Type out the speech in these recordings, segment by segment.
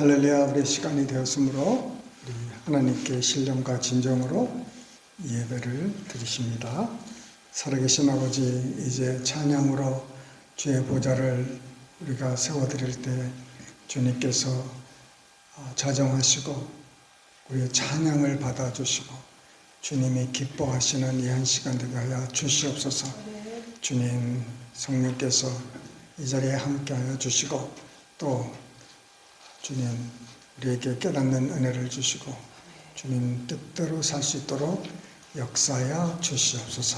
할렐루야. 우리 시간이 되었으므로 우리 하나님께 신령과 진정으로 예배를 드리십니다. 살아계신 아버지, 이제 찬양으로 주의 보좌를 우리가 세워드릴 때 주님께서 자정하시고 우리의 찬양을 받아주시고 주님이 기뻐하시는 이 한 시간 되게 하여 주시옵소서. 주님 성령께서 이 자리에 함께하여 주시고 또 주님 우리에게 깨닫는 은혜를 주시고 주님 뜻대로 살 수 있도록 역사하여 주시옵소서.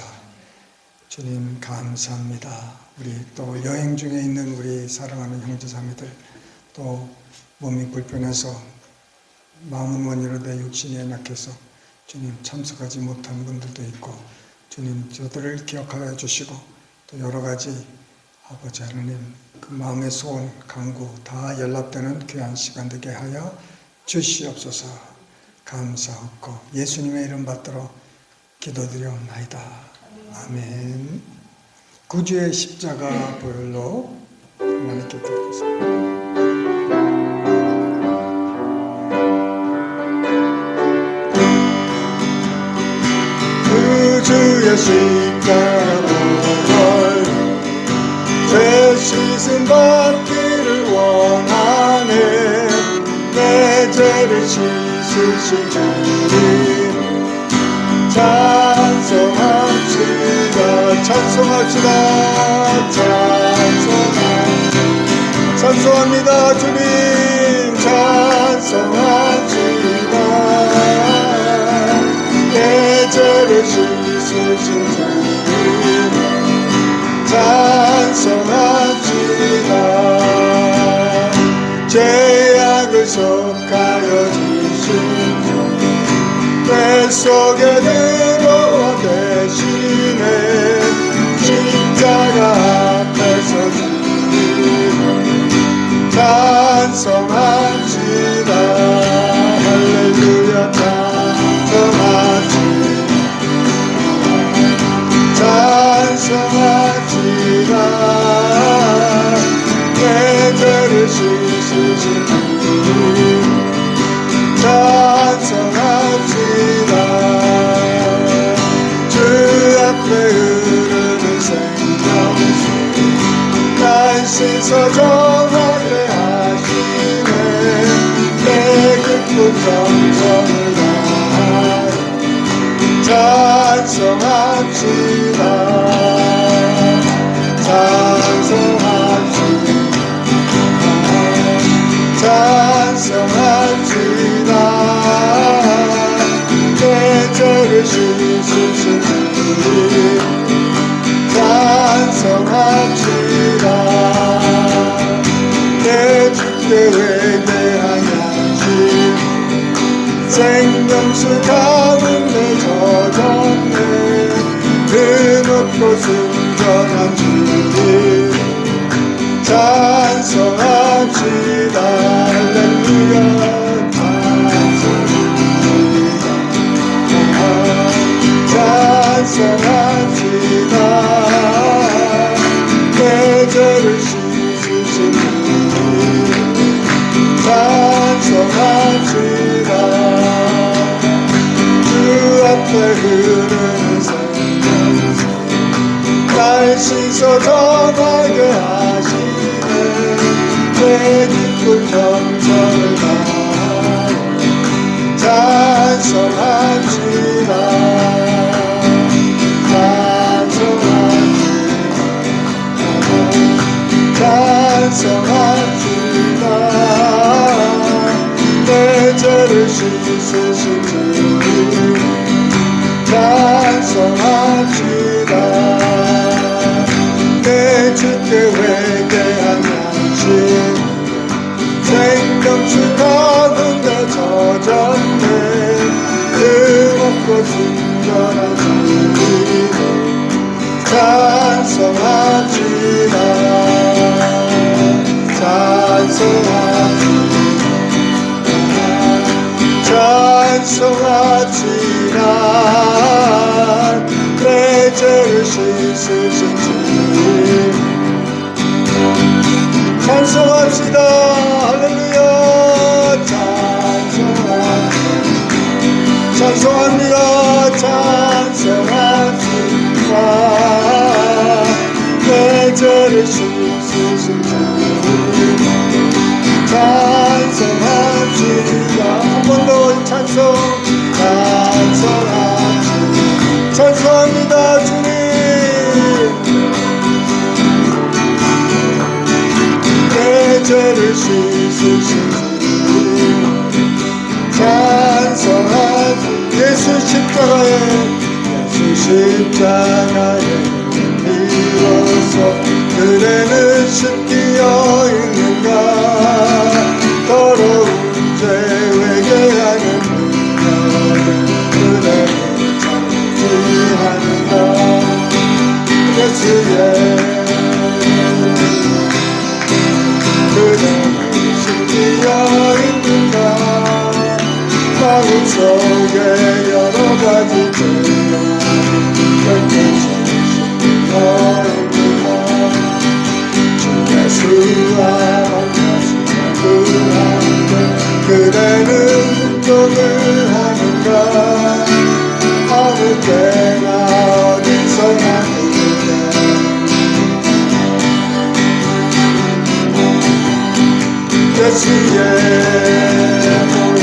주님 감사합니다. 우리 또 여행 중에 있는 우리 사랑하는 형제자매들, 또 몸이 불편해서 마음은 원이로되 육신이 연약해서 주님 참석하지 못한 분들도 있고 주님 저들을 기억하여 주시고 또 여러 가지 아버지 하나님 그 마음의 소원, 간구 다 연락되는 귀한 시간 되게 하여 주시옵소서. 감사하고 예수님의 이름 받들어 기도드려옵나이다. 아멘. 구주의 십자가 보혈로 하나님께 드리겠습니다. 구주의 십자가 보혈 죄 씻음 받기를 원하네. 내 죄를 씻으신 주님 찬송합시다. 찬송합니다. 주님 찬송합시다. 내 죄를 씻으신 주님 찬송합시다. 죄악을 속하여 주신 주 내 속에 들어와 계시네. 십자가 앞에서 주님 찬송합시다. 할렐루야 찬송합시다. 내 죄를 씻으신 주님 찬송합시다. 주 앞에 흐르는 생명수 날 씻어 정하게 하시네. 내 깊은 정성을 다하여 찬송합시다. 찬송합시다. 내 죄를 씻으신 주님 찬송합시다. 내 주께 회개한 양심 생명수 가운데 젖었네. 드높고 순전한 주님 찬송합시다. 할렐루야 찬송합시다. 내 죄를 씻으신 주님 찬송합시다. 주 앞에 흐르는 생명수 날 씻어 정하게 하시네. 내 깊은 정성을 다하여 찬송합시다. 찬송합시다. 내 죄를 씻으신 주님 찬송합시다. 내 주께 회개한 양심 생명수 가운데 젖었네. 뜨겁고 순전한 주님 찬송합시다. 찬송합시다. 내 죄를 씻으신 주님 찬송합시다. 할렐루야. 한 번 더 찬송 찬송하지 찬송합니다 주님. 내 죄를 씻으신 주님 찬송하지. 예수 십자가에 비로소 그대는 신기어 있는가. 더러운 죄 회개하는 그대는 참지하는가. 예수의 그대는 신기어 있는가. 마음속에 여러가지 죄가 펼쳐지시며 있는가. 주 예수와 만나시며 그 안에 그대는 묵종을 하는가. 아무 때나 어디서나 그대 예수의 모여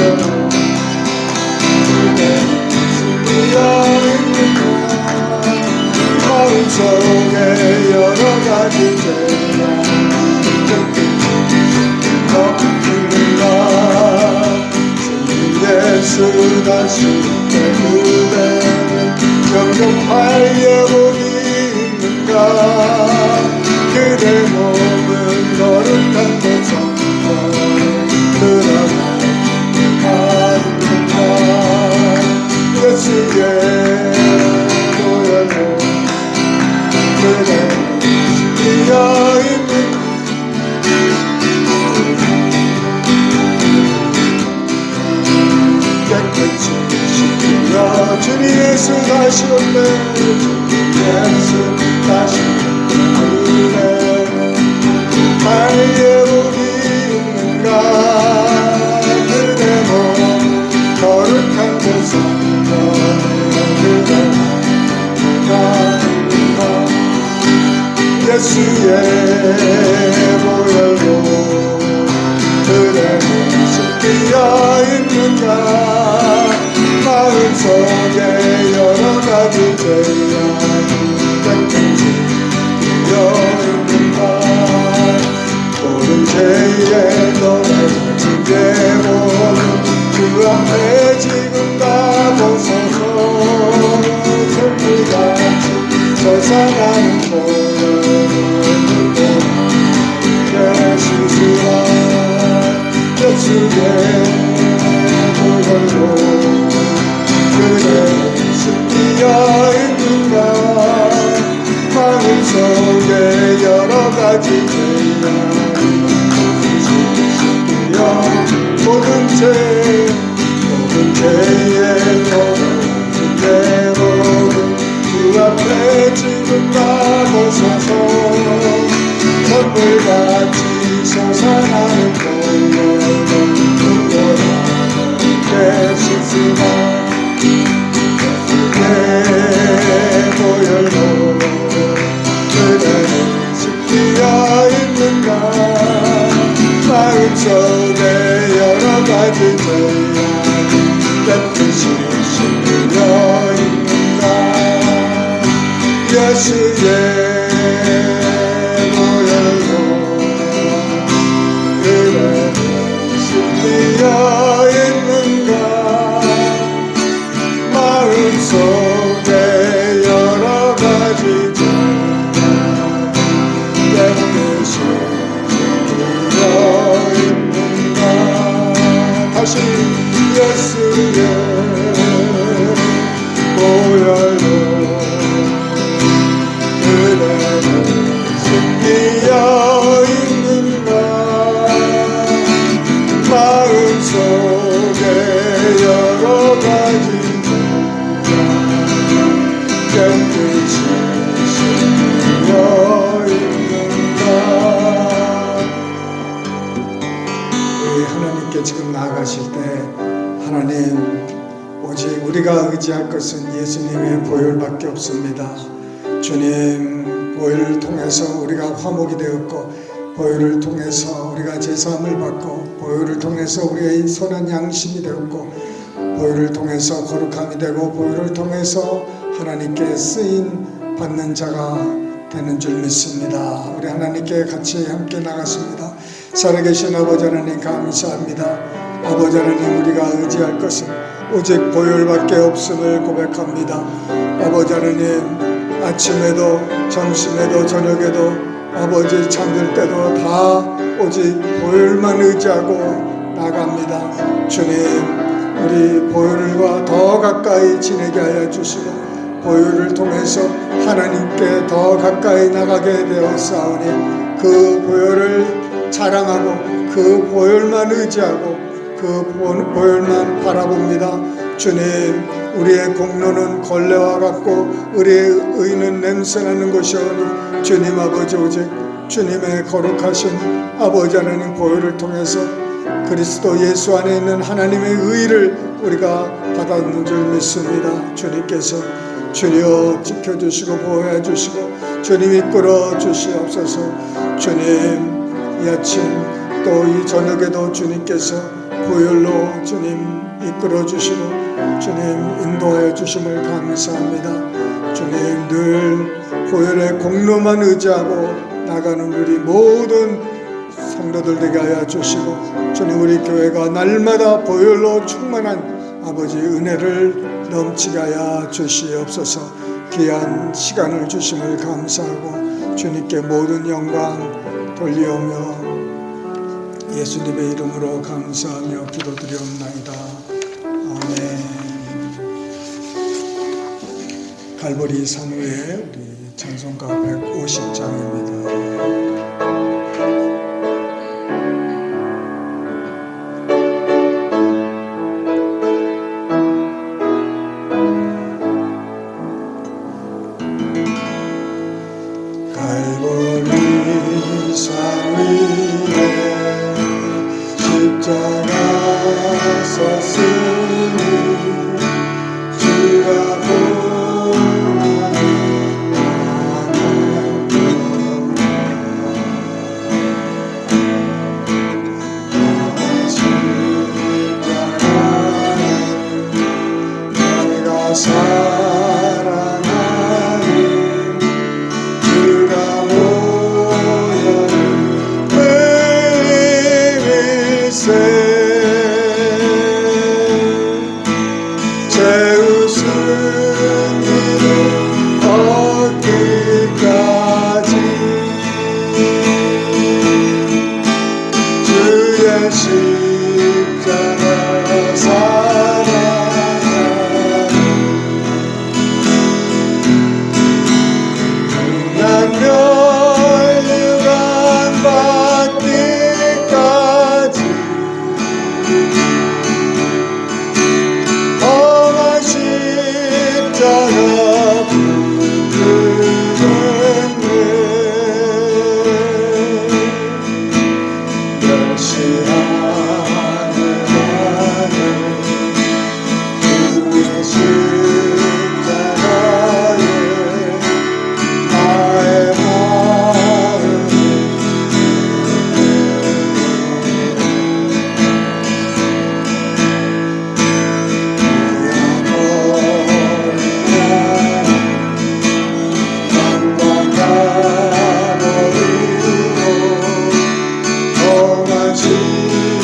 마음속에 여러가지 죄가 없는가. 주님 예수 다시 그대는 영접할 예복이 있는가. 그대 몸은 거룩한 곳에서 드러나는가. 예수의 보혈로 그대는 신기어 있는 깨끗이 씻기며 주님 예수 다시 올래. 주님 예수 다시 올래. 할 예복이 있는가. 그대 몸 거룩한 곳에서 예수의 보혈로 그대는 신기어 있는가. 마음속에 여러가지 죄가 깨끗이 씻겨 있는가. 모든 죄에 너의 죄보는 그 앞에 지금 다 벗어서 선물같이 솟아나는 보혈로 예수와 예수의 보혈로 그대는 신기어 있는가. 마음속에 여러가지 죄가 신기어 모든 죄에 더러운 죄로는 그 앞에 지금 다 벗어서 선물같이 솟아나는 보혈로 그대는 씻으나. 내 보혈로 그대는 신기어 있는가. 마음속에 여러가지 죄가 깨끗이 씻겨 있는가. 예수의 보혈로 그대는 신기어 있는가. 마음속에 여러가지 죄가 깨끗이 씻겨 있는가. 다시 예수의 보혈로 그대는 신기어 있는가. 마음속에 여러가지 깨끗이 씻겨 있는가. 우리 하나님께 지금 나아가실 때 하나님 오직 우리가 의지할 것은 예수님의 보혈밖에 없습니다. 주님 보혈을 통해서 우리가 화목이 되었고 보혈을 통해서 우리가 제사함을 받고, 보혈을 통해서 우리의 선한 양심이 되었고, 보혈을 통해서 거룩함이 되고, 보혈을 통해서 하나님께 쓰임 받는 자가 되는 줄 믿습니다. 우리 하나님께 같이 함께 나갔습니다. 살아계신 아버지 하나님 감사합니다. 아버지 하나님, 우리가 의지할 것은 오직 보혈밖에 없음을 고백합니다. 아버지 하나님, 아침에도 점심에도 저녁에도 아버지 잠들 때도 다 오직 보혈만 의지하고 나갑니다. 주님, 우리 보혈과 더 가까이 지내게 하여 주시고, 보혈을 통해서 하나님께 더 가까이 나가게 되었사오니 그 보혈을 자랑하고 그 보혈만 의지하고 그 보혈만 바라봅니다. 주님, 우리의 공로는 걸레와 같고 우리의 의는 냄새나는 것이오니 주님 아버지, 오직 주님의 거룩하신 아버지 하나님 보혈을 통해서 그리스도 예수 안에 있는 하나님의 의를 우리가 받았는 줄 믿습니다. 주님께서 주여 지켜주시고 보호해 주시고 주님 이끌어 주시옵소서. 주님, 이 아침 또 이 저녁에도 주님께서 보혈로 주님 이끌어 주시고 주님 인도하여 주심을 감사합니다. 주님, 늘 보혈의 공로만 의지하고 나가는 우리 모든 성도들 되게 하여 주시고, 주님, 우리 교회가 날마다 보혈로 충만한 아버지 은혜를 넘치게 하여 주시옵소서. 귀한 시간을 주심을 감사하고 주님께 모든 영광 돌리오며 예수님의 이름으로 감사하며 기도드리옵나이다. 아멘. 갈보리 산 위에 우리 찬송가 150장입니다. 주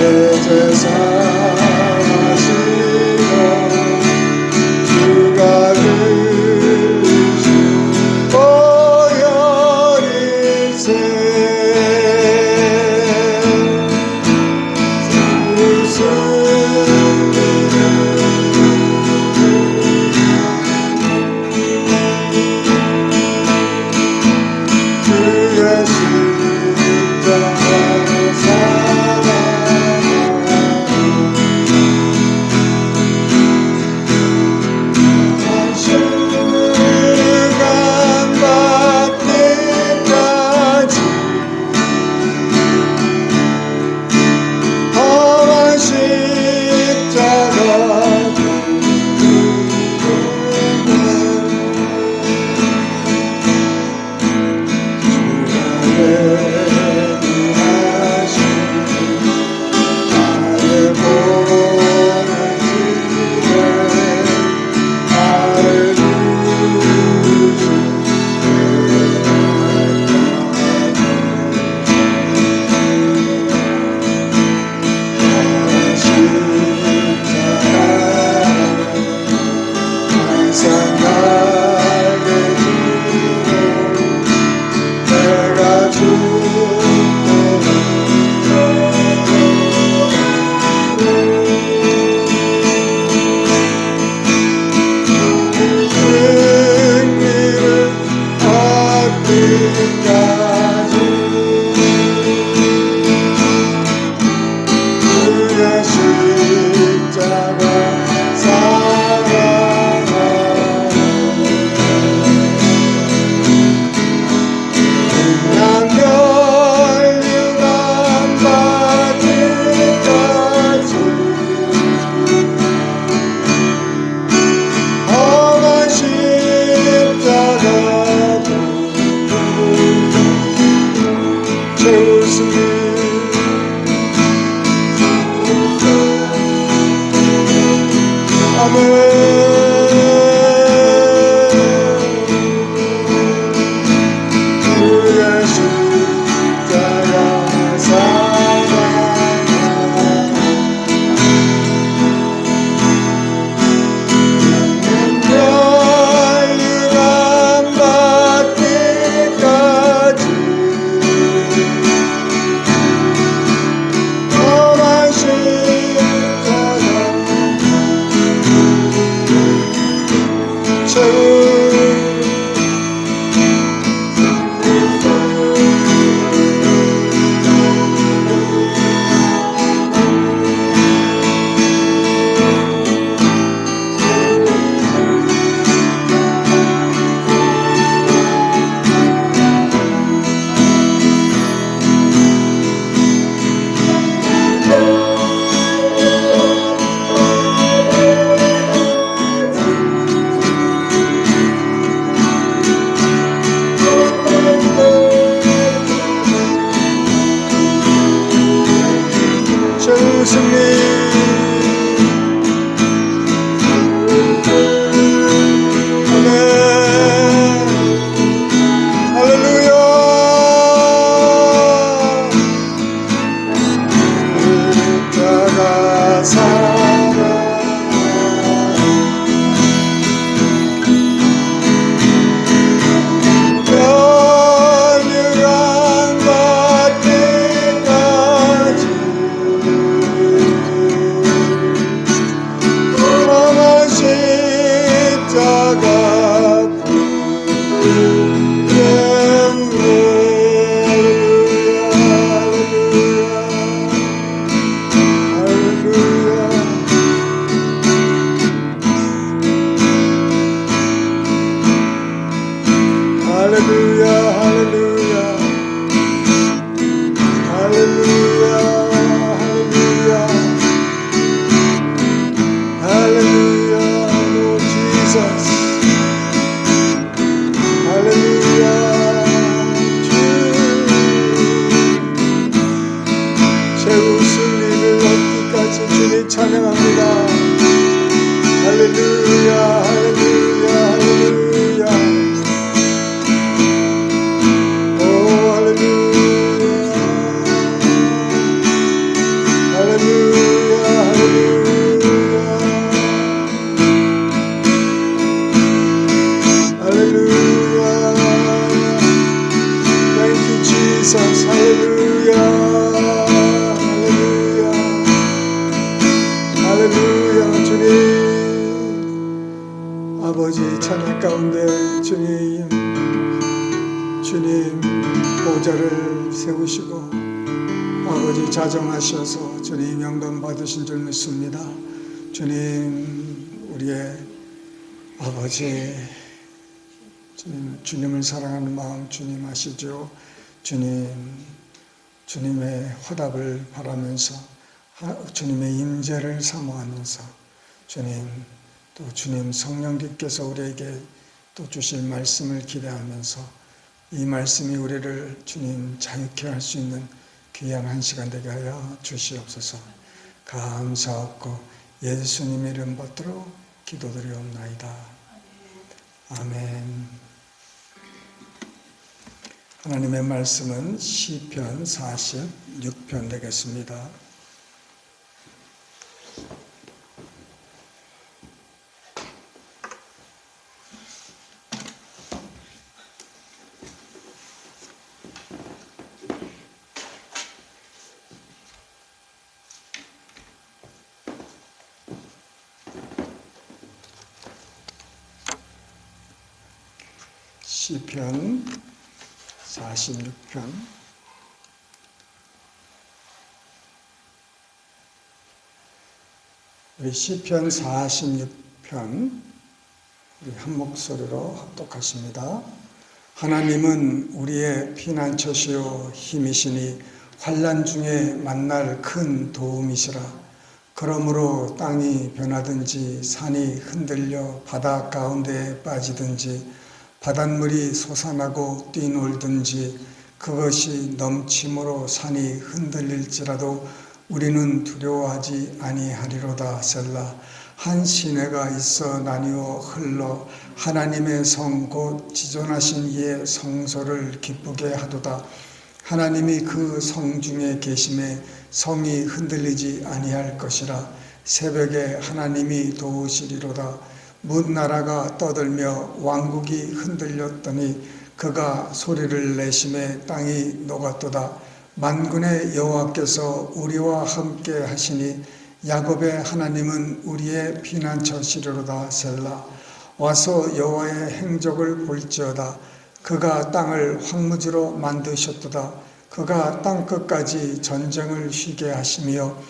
제사하시고 주가 흘리신 보혈일세 그의 십자가 아버지 찬양 가운데 주님 보좌를 세우시고 아버지 자정하셔서 주님 영광 받으신 줄 믿습니다. 주님 우리의 아버지 주님을 사랑하는 마음 주님 아시죠? 주님의 화답을 바라면서 주님의 임재를 사모하면서 또 주님 성령님께서 우리에게 또 주실 말씀을 기대하면서 이 말씀이 우리를 주님 자유케 할 수 있는 귀한 한 시간 되게 하여 주시옵소서. 감사하고 예수님 이름 받들어 기도드리옵나이다. 아멘. 하나님의 말씀은 시편 46편 되겠습니다. 시편 46편 우리 시편 46편 우리 한 목소리로 합독하십니다. 하나님은 우리의 피난처시요 힘이시니 환난 중에 만날 큰 도움이시라. 그러므로 땅이 변하든지 산이 흔들려 바다 가운데에 빠지든지 바닷물이 솟아나고 뛰놀든지 그것이 넘침으로 산이 흔들릴지라도 우리는 두려워하지 아니하리로다. 셀라. 한 시내가 있어 나뉘어 흘러 하나님의 성 곧 지존하신 이의 성소를 기쁘게 하도다. 하나님이 그 성 중에 계심에 성이 흔들리지 아니할 것이라. 새벽에 하나님이 도우시리로다. 문나라가 떠들며 왕국이 흔들렸더니 그가 소리를 내심에 땅이 녹았도다. 만군의 여호와께서 우리와 함께 하시니 야곱의 하나님은 우리의 피난처시리로다. 셀라. 와서 여호와의 행적을 볼지어다. 그가 땅을 황무지로 만드셨도다. 그가 땅끝까지 전쟁을 쉬게 하시며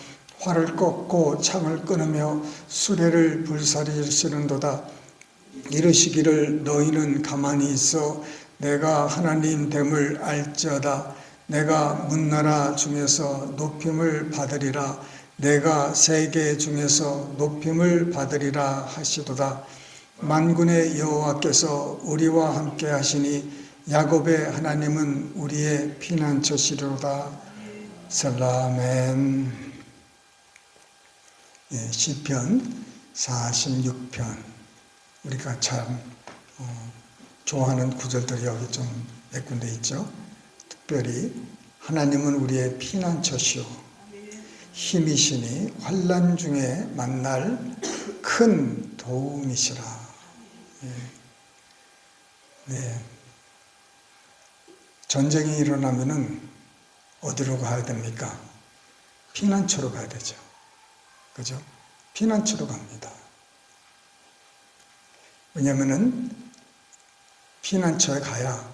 활을 꺾고 창을 끊으며 수레를 불사르시는도다. 이르시기를 너희는 가만히 있어 내가 하나님 됨을 알지어다. 내가 문나라 중에서 높임을 받으리라. 내가 세계 중에서 높임을 받으리라 하시도다. 만군의 여호와께서 우리와 함께 하시니 야곱의 하나님은 우리의 피난처시리로다. 셀라멘. 시편 46편 우리가 참 좋아하는 구절들이 여기 좀 몇 군데 있죠. 특별히 하나님은 우리의 피난처시오 힘이시니 환난 중에 만날 큰 도움이시라. 네. 전쟁이 일어나면은 어디로 가야 됩니까? 피난처로 가야 되죠. 그죠? 피난처로 갑니다. 왜냐하면은 피난처에 가야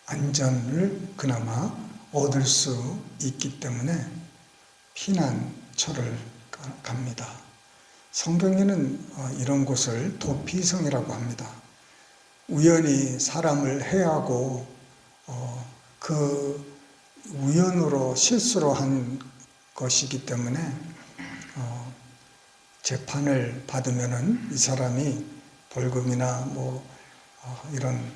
안전을 그나마 얻을 수 있기 때문에 피난처를 갑니다. 성경에는 이런 곳을 도피성이라고 합니다. 우연히 사람을 해하고 그 우연으로 실수로 한 것이기 때문에 재판을 받으면은 이 사람이 벌금이나 이런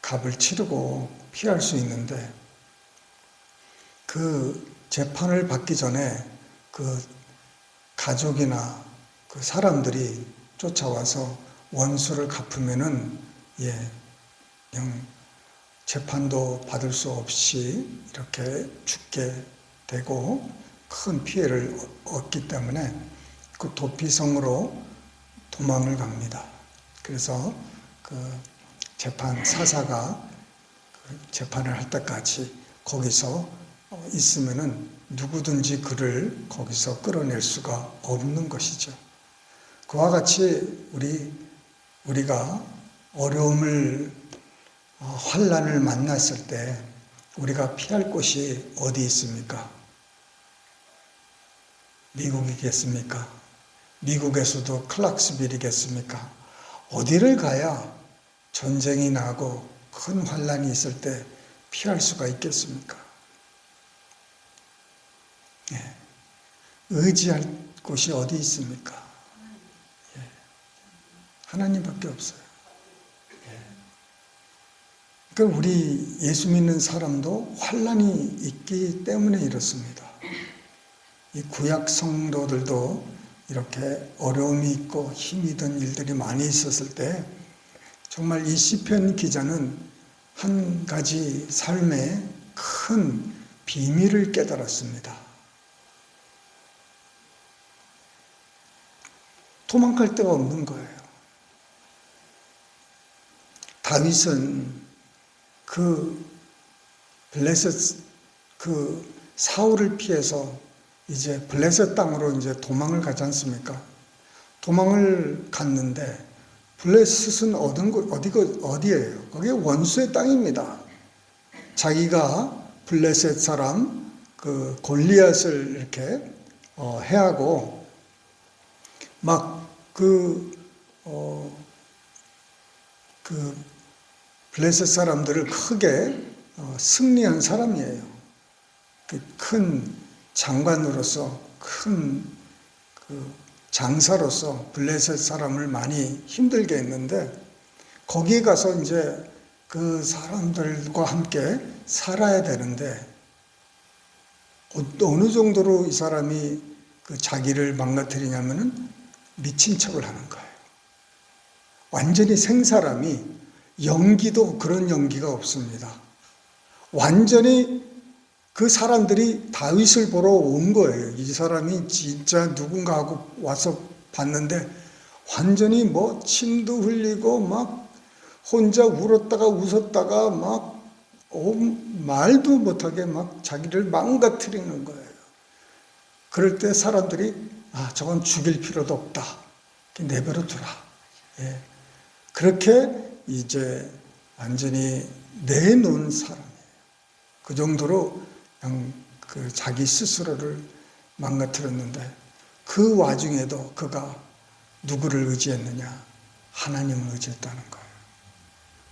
값을 치르고 피할 수 있는데 그 재판을 받기 전에 그 가족이나 그 사람들이 쫓아와서 원수를 갚으면은 그냥 재판도 받을 수 없이 이렇게 죽게 되고 큰 피해를 얻기 때문에 그 도피성으로 도망을 갑니다. 그래서 그 재판 사사가 재판을 할 때까지 거기서 있으면은 누구든지 그를 거기서 끌어낼 수가 없는 것이죠. 그와 같이 우리 우리가 어려움을, 환난을 만났을 때 우리가 피할 곳이 어디 있습니까? 미국이겠습니까? 미국에서도 클락스빌이겠습니까? 어디를 가야 전쟁이 나고 큰 환난이 있을 때 피할 수가 있겠습니까? 예. 의지할 곳이 어디 있습니까? 예. 하나님밖에 없어요. 예. 그러니까 우리 예수 믿는 사람도 환난이 있기 때문에 이렇습니다. 이 구약 성도들도 이렇게 어려움이 있고 힘이 든 일들이 많이 있었을 때 정말 이 시편 기자는 한 가지 삶의 큰 비밀을 깨달았습니다. 도망갈 데가 없는 거예요. 다윗은 사울을 피해서 이제 블레셋 땅으로 이제 도망을 가지 않습니까? 도망을 갔는데 블레셋은 어디예요? 그게 원수의 땅입니다. 자기가 블레셋 사람 골리앗을 이렇게 해하고 막 블레셋 사람들을 크게 승리한 사람이에요. 큰 장관으로서 큰 장사로서 블레셋 사람을 많이 힘들게 했는데 거기에 가서 이제 그 사람들과 함께 살아야 되는데 어느 정도로 이 사람이 자기를 망가뜨리냐면은 미친 척을 하는 거예요. 완전히 생사람이 연기도 그런 연기가 없습니다. 완전히 그 사람들이 다윗을 보러 온 거예요. 이 사람이 진짜 누군가 하고 와서 봤는데 완전히 뭐 침도 흘리고 막 혼자 울었다가 웃었다가 막 말도 못하게 막 자기를 망가뜨리는 거예요. 그럴 때 사람들이 저건 죽일 필요도 없다. 내버려 두라. 예. 그렇게 이제 완전히 내놓은 사람이에요. 그 정도로 그냥 자기 스스로를 망가뜨렸는데 그 와중에도 그가 누구를 의지했느냐? 하나님을 의지했다는 거예요.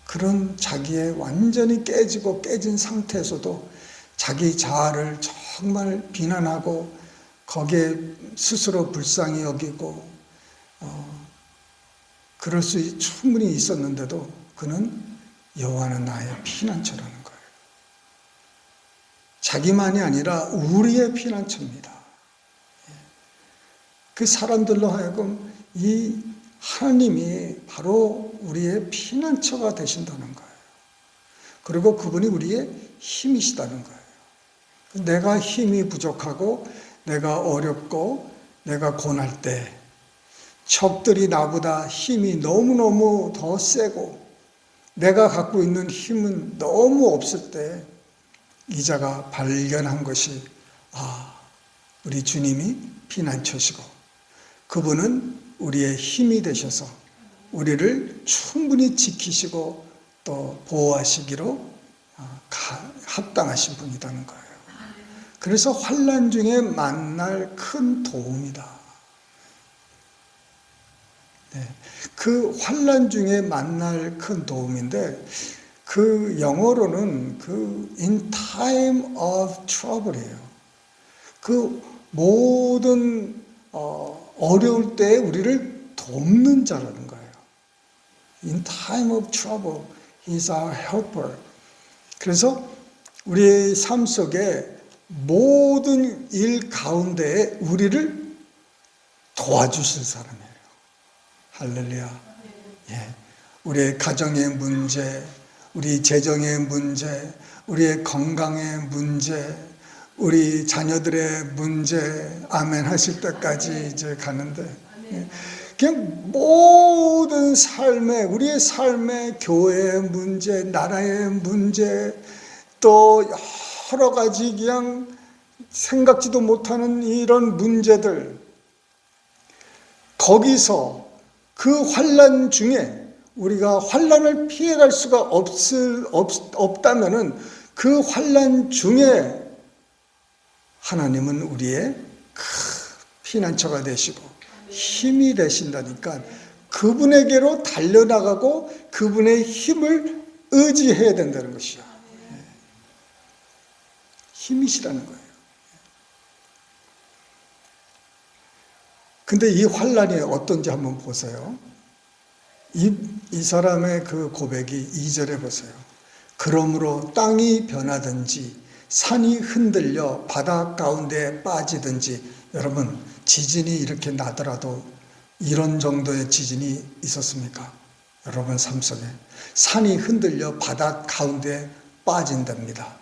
그런 자기의 완전히 깨진 상태에서도 자기 자아를 정말 비난하고 거기에 스스로 불쌍히 여기고 그럴 수 충분히 있었는데도 그는 여호와는 나의 피난처라는 거예요. 자기만이 아니라 우리의 피난처입니다. 그 사람들로 하여금 이 하나님이 바로 우리의 피난처가 되신다는 거예요. 그리고 그분이 우리의 힘이시다는 거예요. 내가 힘이 부족하고 내가 어렵고 내가 고날 때 적들이 나보다 힘이 너무너무 더 세고 내가 갖고 있는 힘은 너무 없을 때 이자가 발견한 것이 우리 주님이 피난처시고 그분은 우리의 힘이 되셔서 우리를 충분히 지키시고 또 보호하시기로 합당하신 분이라는 거예요. 그래서 환난 중에 만날 큰 도움이다. 네. 그 환난 중에 만날 큰 도움인데 그 영어로는 in time of trouble이에요. 그 모든 어려울 때 우리를 돕는 자라는 거예요. In time of trouble, He is our helper. 그래서 우리의 삶 속에 모든 일 가운데 우리를 도와주실 사람이에요. 할렐루야. 예. 우리의 가정의 문제, 우리 재정의 문제, 우리의 건강의 문제, 우리 자녀들의 문제, 아멘 하실 때까지 이제 가는데, 그냥 모든 우리의 삶의 교회의 문제, 나라의 문제, 또 여러 가지 그냥 생각지도 못하는 이런 문제들, 거기서 그 환난 중에 우리가 환난을 피해갈 수가 없다면은 그 환난 중에 하나님은 우리의 피난처가 되시고 힘이 되신다니까 그분에게로 달려나가고 그분의 힘을 의지해야 된다는 것이요. 힘이시라는 거예요. 근데 이 환난이 어떤지 한번 보세요. 이 사람의 그 고백이 2절에 보세요. 그러므로 땅이 변하든지 산이 흔들려 바다 가운데 빠지든지, 여러분 지진이 이렇게 나더라도 이런 정도의 지진이 있었습니까? 여러분 삶 속에 산이 흔들려 바다 가운데 빠진답니다.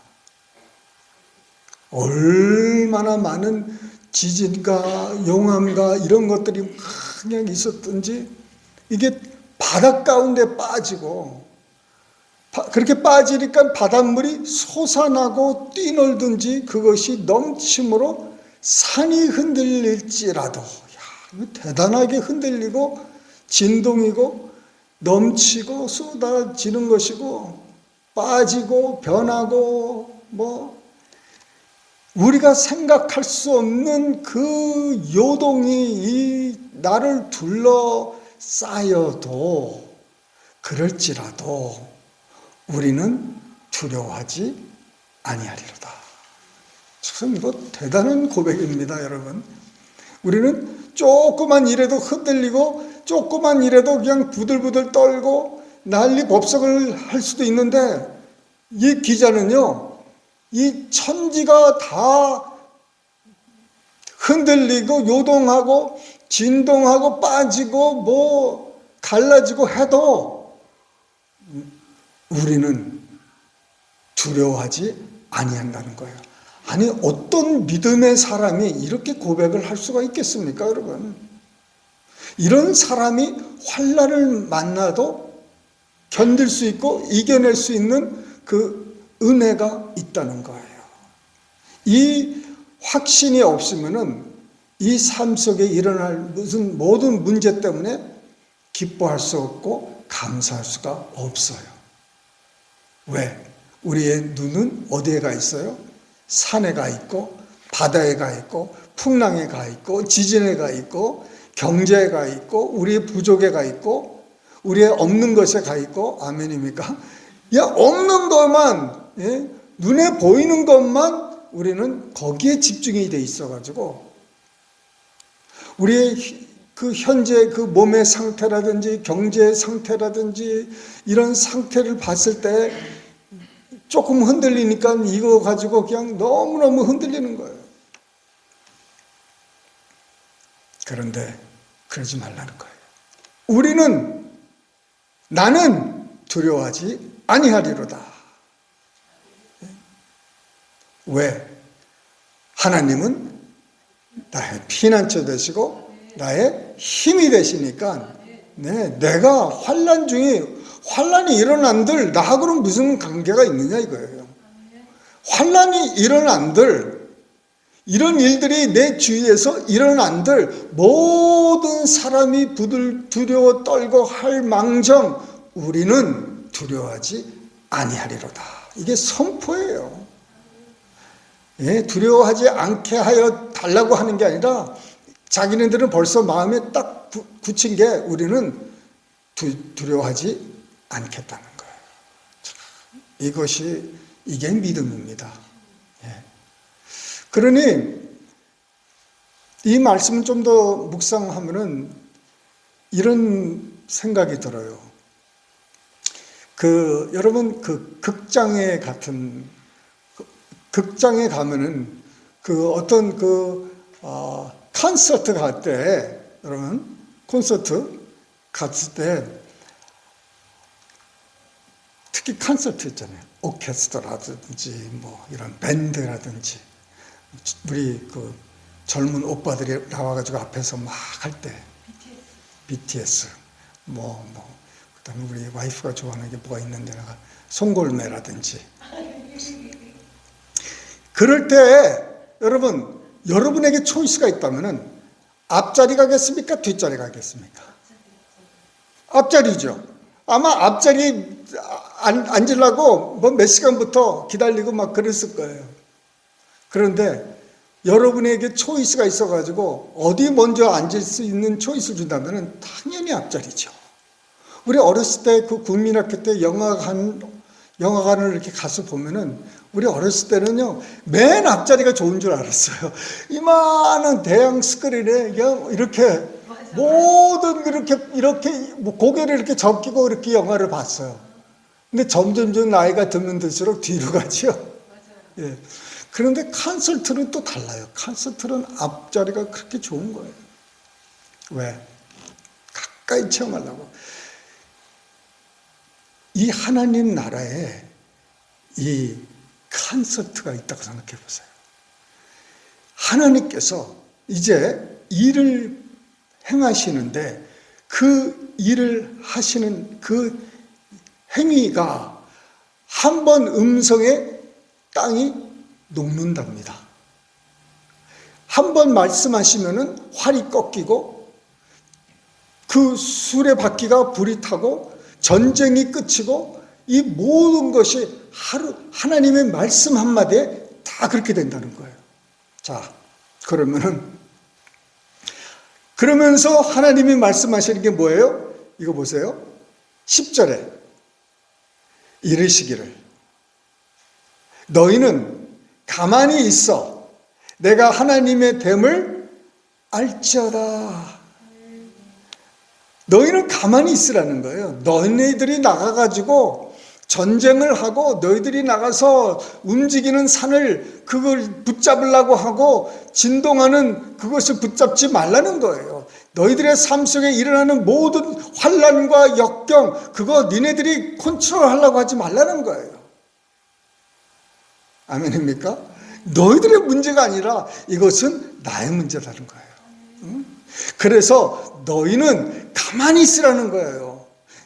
얼마나 많은 지진과 용암과 이런 것들이 그냥 있었든지 이게 바다 가운데 빠지고, 그렇게 빠지니까 바닷물이 솟아나고 뛰놀든지 그것이 넘침으로 산이 흔들릴지라도, 대단하게 흔들리고 진동이고 넘치고 쏟아지는 것이고 빠지고 변하고 우리가 생각할 수 없는 그 요동이 나를 둘러싸여도 그럴지라도 우리는 두려워하지 아니하리로다. 참 이거 대단한 고백입니다, 여러분. 우리는 조그만 일에도 흔들리고 조그만 일에도 그냥 부들부들 떨고 난리 법석을 할 수도 있는데, 이 기자는요 이 천지가 다 흔들리고 요동하고 진동하고 빠지고 갈라지고 해도 우리는 두려워하지 아니한다는 거예요. 아니 어떤 믿음의 사람이 이렇게 고백을 할 수가 있겠습니까, 여러분? 이런 사람이 환난을 만나도 견딜 수 있고 이겨낼 수 있는 그 은혜가 있다는 거예요. 이 확신이 없으면은 이 삶 속에 일어날 무슨 모든 문제 때문에 기뻐할 수 없고 감사할 수가 없어요. 왜? 우리의 눈은 어디에 가 있어요? 산에 가 있고 바다에 가 있고 풍랑에 가 있고 지진에 가 있고 경제에 가 있고 우리의 부족에 가 있고 우리의 없는 것에 가 있고, 아멘입니까? 없는 것만, 눈에 보이는 것만 우리는 거기에 집중이 돼 있어가지고 우리의 그 현재 그 몸의 상태라든지 경제의 상태라든지 이런 상태를 봤을 때 조금 흔들리니까 이거 가지고 그냥 너무너무 흔들리는 거예요. 그런데 그러지 말라는 거예요. 나는 두려워하지 아니하리로다. 왜? 하나님은 나의 피난처 되시고 나의 힘이 되시니까, 내가 환난 중에 환난이 일어난들 나하고는 무슨 관계가 있느냐 이거예요. 환난이 일어난들, 이런 일들이 내 주위에서 일어난들 모든 사람이 두려워 떨고 할 망정 우리는 두려워하지 아니하리로다. 이게 선포예요. 두려워하지 않게 하여 달라고 하는 게 아니라 자기네들은 벌써 마음에 딱 굳힌 게 우리는 두려워하지 않겠다는 거예요. 이게 믿음입니다. 그러니 이 말씀을 좀 더 묵상하면은 이런 생각이 들어요. 여러분 극장에 가면은 어떤 콘서트 갈 때, 여러분 콘서트 갔을 때 특히 콘서트 있잖아요. 오케스트라든지 이런 밴드라든지 우리 젊은 오빠들이 나와가지고 앞에서 막 할 때 BTS 그다음에 우리 와이프가 좋아하는 게 뭐가 있는데 송골매라든지 그럴 때 여러분에게 초이스가 있다면은 앞자리 가겠습니까? 뒷자리 가겠습니까? 앞자리죠. 아마 앞자리에 앉으려고 뭐 몇 시간부터 기다리고 막 그랬을 거예요. 그런데 여러분에게 초이스가 있어가지고 어디 먼저 앉을 수 있는 초이스를 준다면 당연히 앞자리죠. 우리 어렸을 때 그 국민학교 때 영화관을 이렇게 가서 보면은 우리 어렸을 때는요, 맨 앞자리가 좋은 줄 알았어요. 이만한 대형 스크린에 이렇게 모든 이렇게 고개를 이렇게 적기고 이렇게 영화를 봤어요. 근데 점점 나이가 들면 들수록 뒤로 가죠. 예. 그런데 콘서트는 또 달라요. 콘서트는 앞자리가 그렇게 좋은 거예요. 왜? 가까이 체험하려고. 이 하나님 나라에 이 콘서트가 있다고 생각해 보세요. 하나님께서 이제 일을 행하시는데 그 일을 하시는 그 행위가 한 번 음성에 땅이 녹는답니다. 한 번 말씀하시면은 활이 꺾이고 그 수레바퀴가 불이 타고 전쟁이 끝이고 이 모든 것이 하나님의 말씀 한마디에 다 그렇게 된다는 거예요. 자, 그러면서 하나님이 말씀하시는 게 뭐예요? 이거 보세요. 10절에 이르시기를 너희는 가만히 있어 내가 하나님의 됨을 알지어다. 너희는 가만히 있으라는 거예요. 너희들이 나가가지고 전쟁을 하고 너희들이 나가서 움직이는 산을 그걸 붙잡으려고 하고 진동하는 그것을 붙잡지 말라는 거예요. 너희들의 삶 속에 일어나는 모든 환난과 역경 그거 니네들이 컨트롤하려고 하지 말라는 거예요. 아멘입니까? 너희들의 문제가 아니라 이것은 나의 문제라는 거예요. 응? 그래서 너희는 가만히 있으라는 거예요.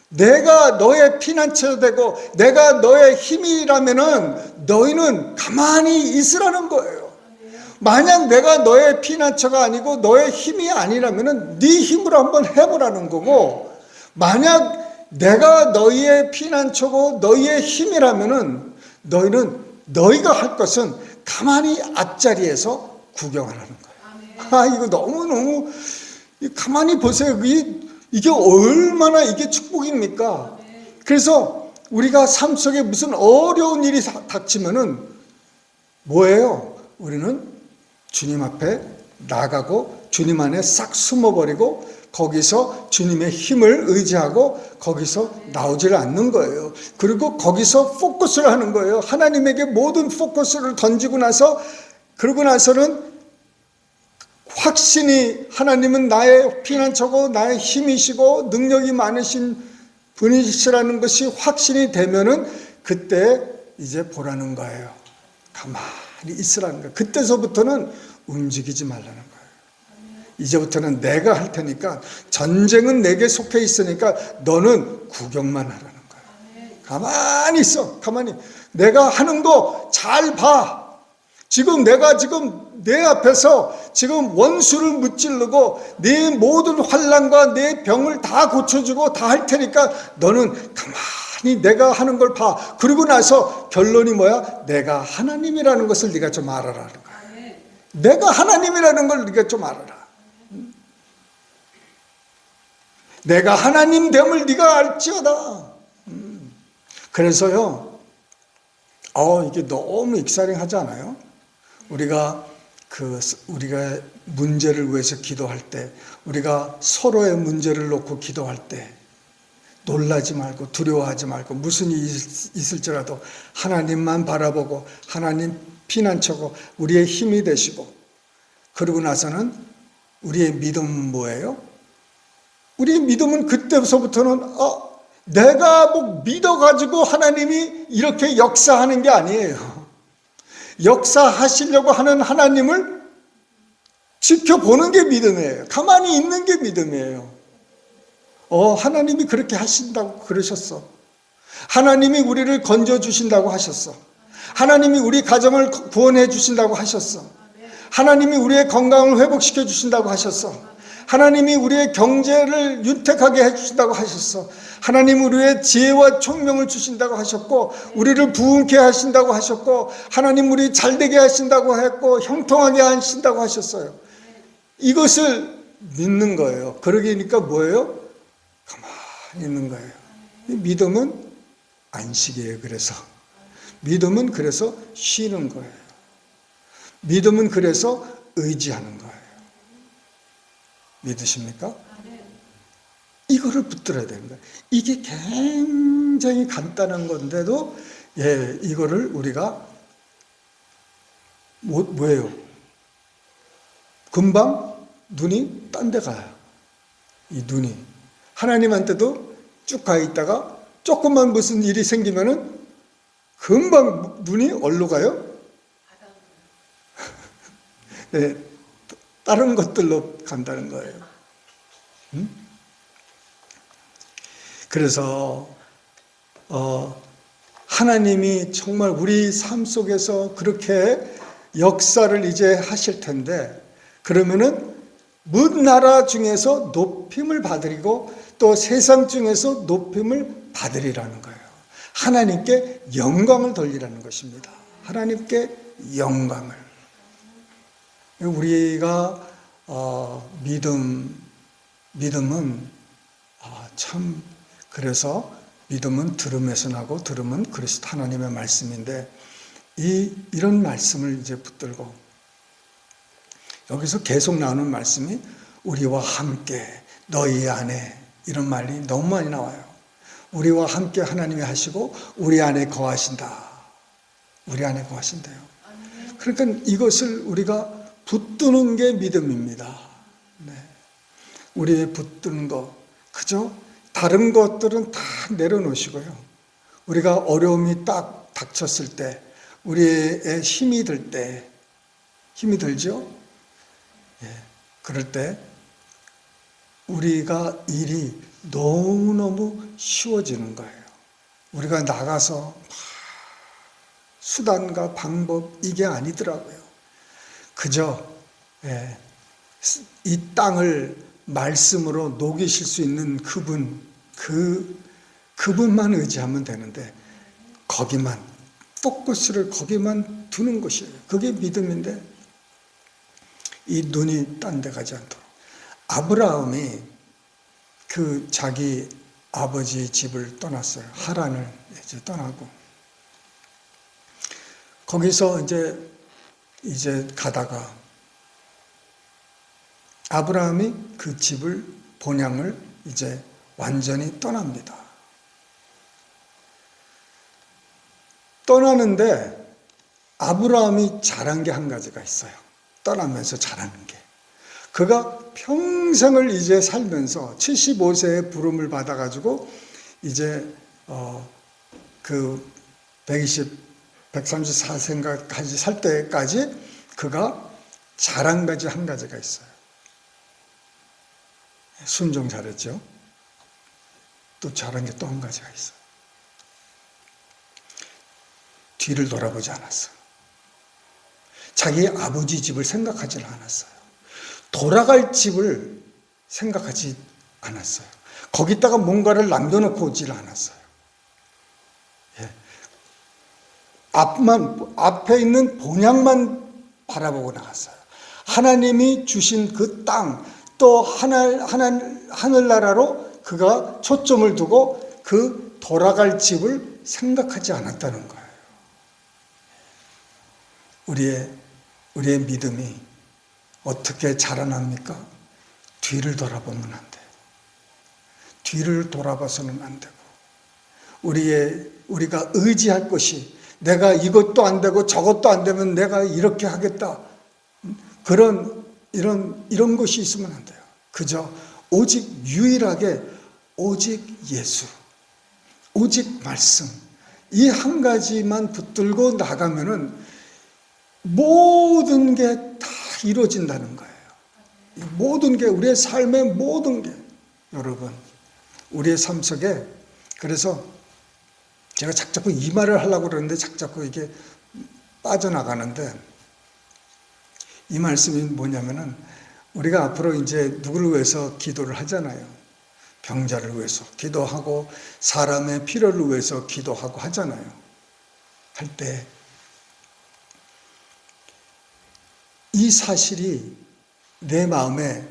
내가 너의 피난처 되고 내가 너의 힘이라면은 너희는 가만히 있으라는 거예요. 만약 내가 너의 피난처가 아니고 너의 힘이 아니라면은 네 힘으로 한번 해보라는 거고, 만약 내가 너희의 피난처고 너희의 힘이라면은 너희가 할 것은 가만히 앞자리에서 구경하라는 거예요. 이거 너무너무 가만히 보세요. 이게 얼마나 이게 축복입니까? 그래서 우리가 삶 속에 무슨 어려운 일이 닥치면은 뭐예요? 우리는 주님 앞에 나가고 주님 안에 싹 숨어버리고 거기서 주님의 힘을 의지하고 거기서 나오질 않는 거예요. 그리고 거기서 포커스를 하는 거예요. 하나님에게 모든 포커스를 던지고 나서 그러고 나서는 확신이 하나님은 나의 피난처고 나의 힘이시고 능력이 많으신 분이시라는 것이 확신이 되면은 그때 이제 보라는 거예요. 가만히 있으라는 거예요. 그때서부터는 움직이지 말라는 거예요. 이제부터는 내가 할 테니까 전쟁은 내게 속해 있으니까 너는 구경만 하라는 거예요. 가만히 있어. 가만히. 내가 하는 거 잘 봐. 내가 내 앞에서 지금 원수를 무찌르고 내 모든 환난과 내 병을 다 고쳐주고 다 할 테니까 너는 가만히 내가 하는 걸 봐. 그리고 나서 결론이 뭐야? 내가 하나님이라는 것을 네가 좀 알아라는 거야. 내가 하나님이라는 걸 네가 좀 알아라. 내가 하나님 됨을 네가 알지어다. 그래서요, 이게 너무 익사링하지 않아요? 우리가 문제를 위해서 기도할 때, 우리가 서로의 문제를 놓고 기도할 때 놀라지 말고 두려워하지 말고 무슨 일이 있을지라도 하나님만 바라보고 하나님 피난처고 우리의 힘이 되시고, 그러고 나서는 우리의 믿음은 뭐예요? 우리의 믿음은 그때서부터는 내가 믿어가지고 하나님이 이렇게 역사하는 게 아니에요. 역사하시려고 하는 하나님을 지켜보는 게 믿음이에요. 가만히 있는 게 믿음이에요. 하나님이 그렇게 하신다고 그러셨어. 하나님이 우리를 건져주신다고 하셨어. 하나님이 우리 가정을 구원해 주신다고 하셨어. 하나님이 우리의 건강을 회복시켜 주신다고 하셨어. 하나님이 우리의 경제를 윤택하게 해주신다고 하셨어. 하나님 우리의 지혜와 총명을 주신다고 하셨고, 우리를 부흥케 하신다고 하셨고, 하나님 우리 잘되게 하신다고 했고, 형통하게 하신다고 하셨어요. 이것을 믿는 거예요. 그러기니까 뭐예요? 가만히 있는 거예요. 믿음은 안식이에요. 그래서 믿음은 그래서 쉬는 거예요. 믿음은 그래서 의지하는 거예요. 믿으십니까? 이거를 붙들어야 되는 거예요. 이게 굉장히 간단한 건데도 이거를 우리가 뭐예요? 금방 눈이 딴 데 가요. 이 눈이 하나님한테도 쭉 가 있다가 조금만 무슨 일이 생기면은 금방 눈이 어디로 가요? 네, 다른 것들로 간다는 거예요. 그래서 하나님이 정말 우리 삶 속에서 그렇게 역사를 이제 하실 텐데, 그러면은 먼 나라 중에서 높임을 받으리고 또 세상 중에서 높임을 받으리라는 거예요. 하나님께 영광을 돌리라는 것입니다. 하나님께 영광을. 우리가 믿음은 참, 그래서 믿음은 들음에서 나고 들음은 그리스도 하나님의 말씀인데, 이런 말씀을 이제 붙들고 여기서 계속 나오는 말씀이 우리와 함께 너희 안에, 이런 말이 너무 많이 나와요. 우리와 함께 하나님이 하시고 우리 안에 거하신다. 우리 안에 거하신대요. 그러니까 이것을 우리가 붙드는 게 믿음입니다. 네. 우리의 붙드는 거, 그죠? 다른 것들은 다 내려놓으시고요. 우리가 어려움이 딱 닥쳤을 때, 우리의 힘이 들 때, 힘이 들죠? 그럴 때 우리가 일이 너무너무 쉬워지는 거예요. 우리가 나가서 수단과 방법, 이게 아니더라고요. 그저 이 땅을 말씀으로 녹이실 수 있는 그분만 의지하면 되는데, 거기만, 포커스를 거기만 두는 것이에요. 그게 믿음인데, 이 눈이 딴 데 가지 않도록. 아브라함이 그 자기 아버지 집을 떠났어요. 하란을 이제 떠나고, 거기서 이제 가다가 아브라함이 그 집을, 본향을 이제 완전히 떠납니다. 떠나는데 아브라함이 잘한 게 한 가지가 있어요. 떠나면서 잘하는 게. 그가 평생을 이제 살면서 75세에 부름을 받아가지고 이제 그 134세까지 살 때까지 그가 잘한 가지 한 가지가 있어요. 순종 잘했죠. 또 잘한 게 또 한 가지가 있어요. 뒤를 돌아보지 않았어요. 자기 아버지 집을 생각하지 않았어요. 돌아갈 집을 생각하지 않았어요. 거기다가 뭔가를 남겨놓고 오질 않았어요. 앞에 있는 본향만 바라보고 나갔어요. 하나님이 주신 그 땅, 또 하늘나라로 그가 초점을 두고 그 돌아갈 집을 생각하지 않았다는 거예요. 우리의 믿음이 어떻게 자라납니까? 뒤를 돌아보면 안 돼요. 뒤를 돌아봐서는 안 되고, 우리가 의지할 것이, 내가 이것도 안 되고 저것도 안 되면 내가 이렇게 하겠다, 이런 것이 있으면 안 돼요. 그저 오직 유일하게 오직 예수, 오직 말씀, 이 한 가지만 붙들고 나가면은 모든 게 다 이루어진다는 거예요. 모든 게, 우리의 삶의 모든 게, 여러분, 우리의 삶 속에, 그래서 제가 자꾸 이 말을 하려고 그러는데 자꾸 이게 빠져나가는데, 이 말씀이 뭐냐면은 우리가 앞으로 이제 누구를 위해서 기도를 하잖아요. 병자를 위해서 기도하고 사람의 필요를 위해서 기도하고 하잖아요. 할 때 이 사실이 내 마음에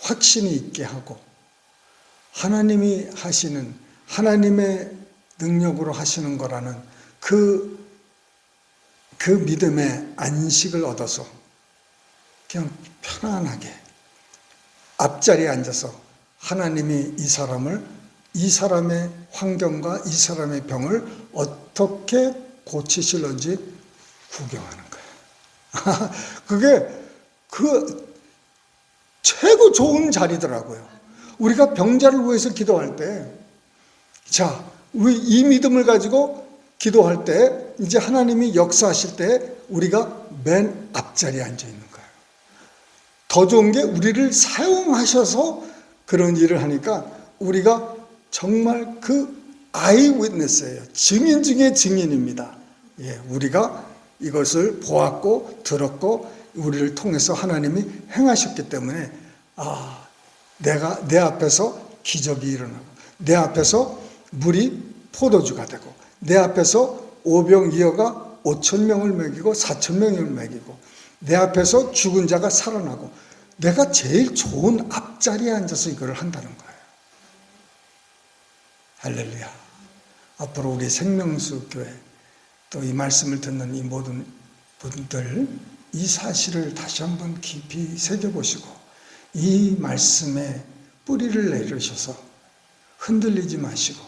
확신이 있게 하고 하나님이 하시는, 하나님의 능력으로 하시는 거라는 그 믿음의 안식을 얻어서 그냥 편안하게 앞자리에 앉아서 하나님이 이 사람의 환경과 이 사람의 병을 어떻게 고치실런지 구경하는 거예요. 그게 최고 좋은 자리더라고요. 우리가 병자를 위해서 기도할 때, 자, 우리 이 믿음을 가지고 기도할 때, 이제 하나님이 역사하실 때 우리가 맨 앞자리에 앉아 있는 거예요. 더 좋은 게 우리를 사용하셔서 그런 일을 하니까 우리가 정말 아이 윗네스예요. 증인 중에 증인입니다. 예, 우리가 이것을 보았고 들었고 우리를 통해서 하나님이 행하셨기 때문에 내 앞에서 기적이 일어나고 내 앞에서 물이 포도주가 되고 내 앞에서 오병이어가 5,000명을 먹이고 4,000명을 먹이고 내 앞에서 죽은 자가 살아나고 내가 제일 좋은 앞자리에 앉아서 이걸 한다는 거예요. 할렐루야. 앞으로 우리 생명수 교회 또 이 말씀을 듣는 이 모든 분들 이 사실을 다시 한번 깊이 새겨보시고 이 말씀에 뿌리를 내리셔서 흔들리지 마시고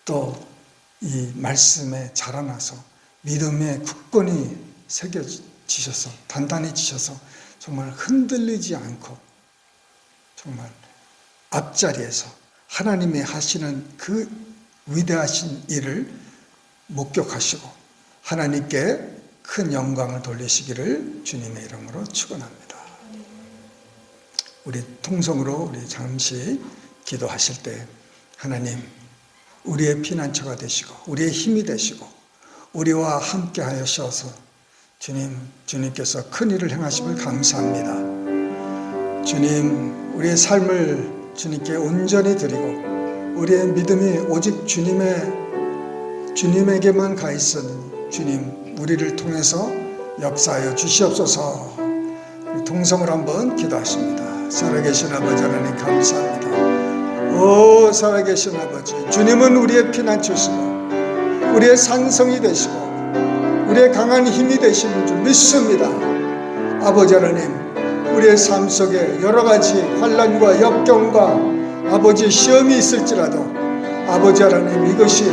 또 이 말씀에 자라나서 믿음의 굳건히 새겨지셔서 단단해지셔서 정말 흔들리지 않고 정말 앞자리에서 하나님이 하시는 그 위대하신 일을 목격하시고 하나님께 큰 영광을 돌리시기를 주님의 이름으로 축원합니다. 우리 통성으로 우리 잠시 기도하실 때 하나님 우리의 피난처가 되시고 우리의 힘이 되시고 우리와 함께 하셔서 주님께서 큰 일을 행하심을 감사합니다. 주님, 우리의 삶을 주님께 온전히 드리고 우리의 믿음이 오직 주님에게만 가 있으니 주님, 우리를 통해서 역사하여 주시옵소서. 통성을 한번 기도하십니다. 살아계신 아버지 하나님 감사합니다. 오 살아계신 아버지, 주님은 우리의 피난처시고 우리의 산성이 되시고 우리의 강한 힘이 되시는 줄 믿습니다. 아버지 하나님, 우리의 삶 속에 여러 가지 환난과 역경과 아버지 시험이 있을지라도 아버지 하나님, 이것이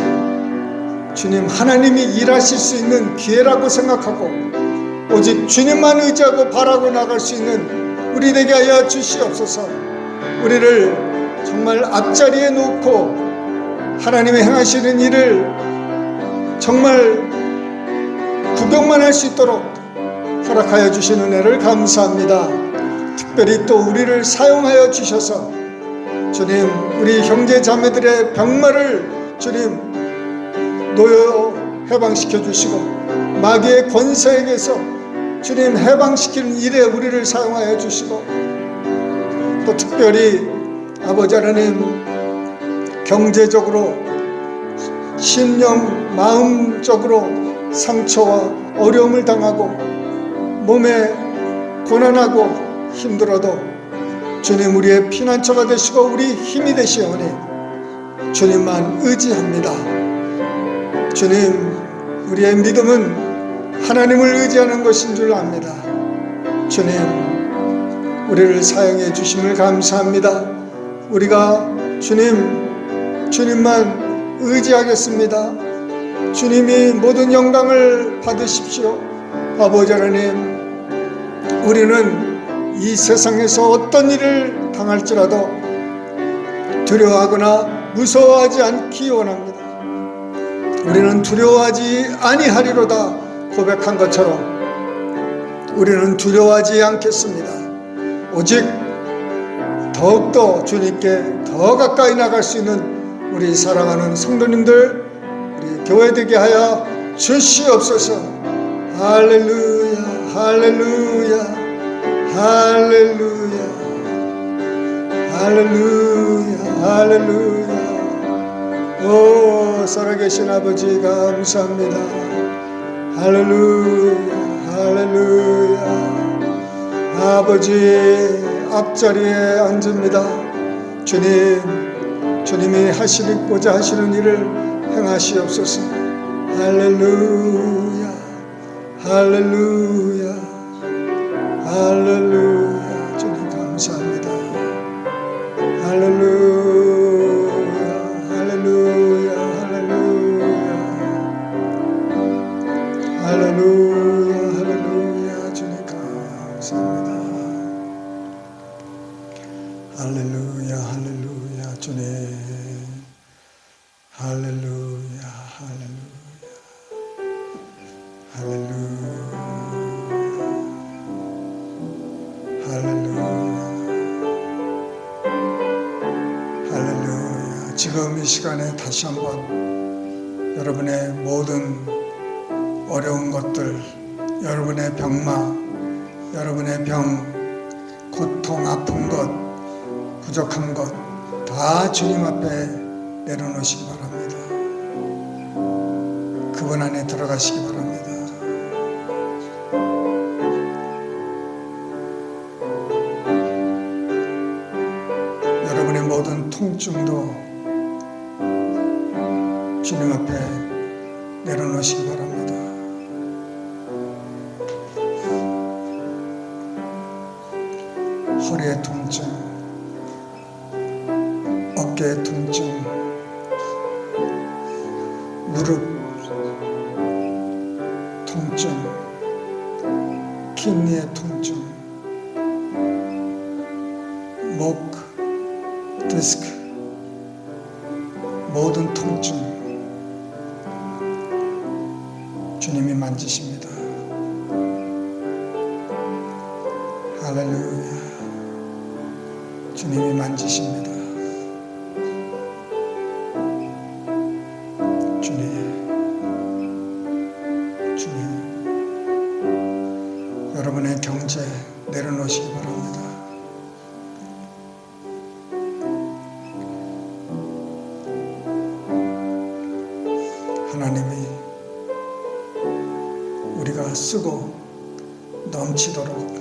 주님 하나님이 일하실 수 있는 기회라고 생각하고 오직 주님만 의지하고 바라고 나갈 수 있는 우리 되게 하여 주시옵소서. 우리를 정말 앞자리에 놓고 하나님이 행하시는 일을 정말 구경만 할 수 있도록 허락하여 주신 은혜를 감사합니다. 특별히 또 우리를 사용하여 주셔서 주님, 우리 형제 자매들의 병마를 주님 놓여 해방시켜 주시고 마귀의 권세에게서 주님 해방시키는 일에 우리를 사용하여 주시고 또 특별히 아버지 하나님 경제적으로 심령 마음적으로 상처와 어려움을 당하고 몸에 고난하고 힘들어도 주님 우리의 피난처가 되시고 우리 힘이 되시오니 주님만 의지합니다. 주님, 우리의 믿음은 하나님을 의지하는 것인 줄 압니다. 주님, 우리를 사용해 주심을 감사합니다. 우리가 주님만 의지하겠습니다. 주님이 모든 영광을 받으십시오. 아버지 하나님, 우리는 이 세상에서 어떤 일을 당할지라도 두려워하거나 무서워하지 않기 원합니다. 우리는 두려워하지 아니하리로다 고백한 것처럼 우리는 두려워하지 않겠습니다. 오직 더욱더 주님께 더 가까이 나갈 수 있는 우리 사랑하는 성도님들, 우리 교회 되게 하여 주시옵소서. 할렐루야, 할렐루야, 할렐루야, 할렐루야, 할렐루야. 오, 살아계신 아버지 감사합니다. 할렐루야, 할렐루야. 아버지 앞자리에 앉습니다. 주님이 하시고자 하시는 일을 행하시옵소서. 할렐루야, 할렐루야, 할렐루야. 주님 감사합니다. 할렐루야, 할렐루야, 할렐루야, 할렐루야, 할렐루야. 주님 감사합니다. 할렐루야, 할렐루야. 주님 할렐루야, 할렐루야, 할렐루야, 할렐루야, 할렐루야. 지금 이 시간에 다시 한번 여러분의 모든 어려운 것들, 여러분의 병마, 여러분의 병, 고통, 아픈 것, 부족한 것 다 주님 앞에 내려놓으시기 바랍니다. 그분 안에 들어가시기 바랍니다. 여러분의 모든 통증도 주님 앞에 내려놓으시기 바랍니다. 허리의 통증, 어깨의 통증, 무릎 통증, 키드니의 통증, 목, 디스크, 모든 통증 주님이 만지십니다. 할렐루야. 주님이 만지십니다. 주님, 여러분의 경제 내려놓으시기 바랍니다. 하나님이 우리가 쓰고 넘치도록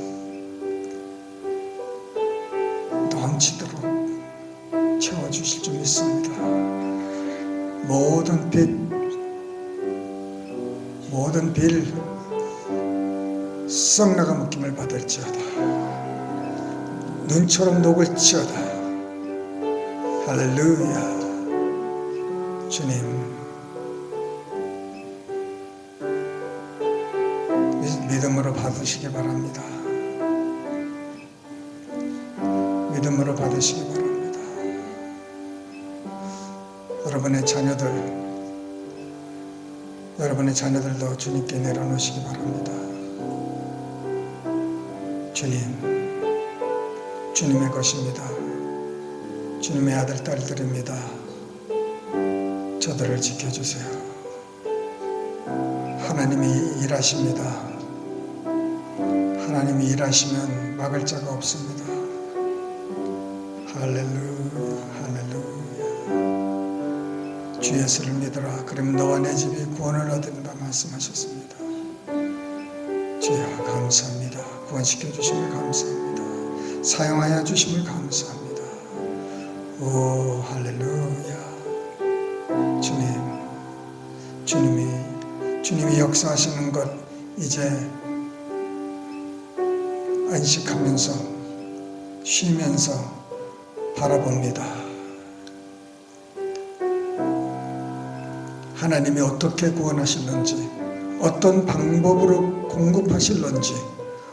채워주실 줄 믿습니다. 모든 빌 썩나가 묶임을 받을지어다. 눈처럼 녹을지어다. 할렐루야. 주님, 믿음으로 받으시기 바랍니다. 믿음으로 받으시기 바랍니다. 여러분의 자녀들도 주님께 내려놓으시기 바랍니다. 주님의 것입니다. 주님의 아들, 딸들입니다. 저들을 지켜주세요. 하나님이 일하십니다. 하나님이 일하시면 막을 자가 없습니다. 할렐루야, 할렐루야. 주 예수를 믿으라. 그럼 너와 내 집이 구원을 얻는다 말씀하셨습니다. 주여 감사합니다. 구원시켜 주심을 감사합니다. 사용하여 주심을 감사합니다. 오 할렐루야. 주님이 역사하시는 것 이제 안식하면서 쉬면서 바라봅니다. 하나님이 어떻게 구원하실런지, 어떤 방법으로 공급하실런지,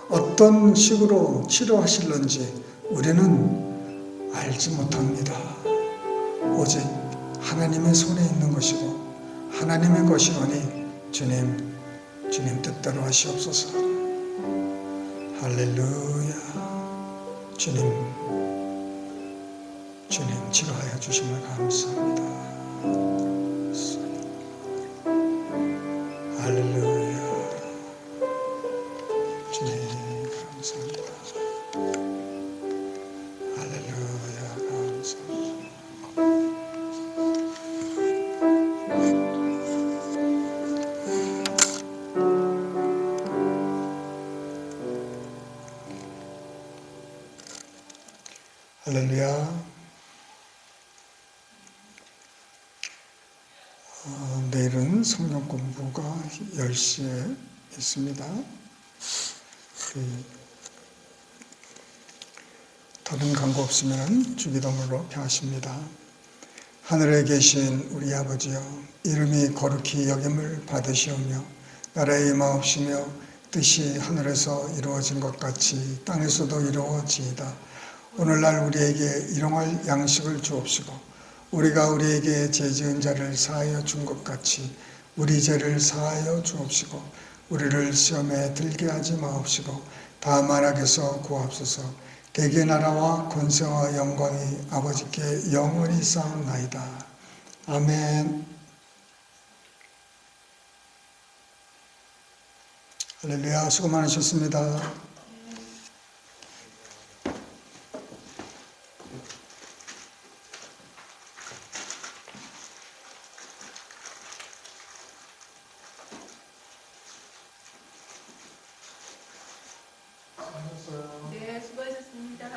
어떤 식으로 치료하실런지 우리는 알지 못합니다. 오직 하나님의 손에 있는 것이고 하나님의 것이오니 주님 뜻대로 하시옵소서. 할렐루야. 주님 치료하여 주심을 감사합니다. 할렐루야. 주님 감사합니다. 할렐루야. 내일은 성경 공부가 10시에 있습니다. 다른 광고 없으면 주기도문으로 평하십니다. 하늘에 계신 우리 아버지여, 이름이 거룩히 여김을 받으시오며 나라의 임하옵시며 뜻이 하늘에서 이루어진 것 같이 땅에서도 이루어지이다. 오늘날 우리에게 일용할 양식을 주옵시고 우리가 우리에게 죄 지은 자를 사하여 준 것 같이 우리 죄를 사하여 주옵시고 우리를 시험에 들게 하지 마옵시고 다만 악에서 구하옵소서. 대개 나라와 권세와 영광이 아버지께 영원히 쌓옵나이다. 아멘. 할렐루야. 수고 많으셨습니다.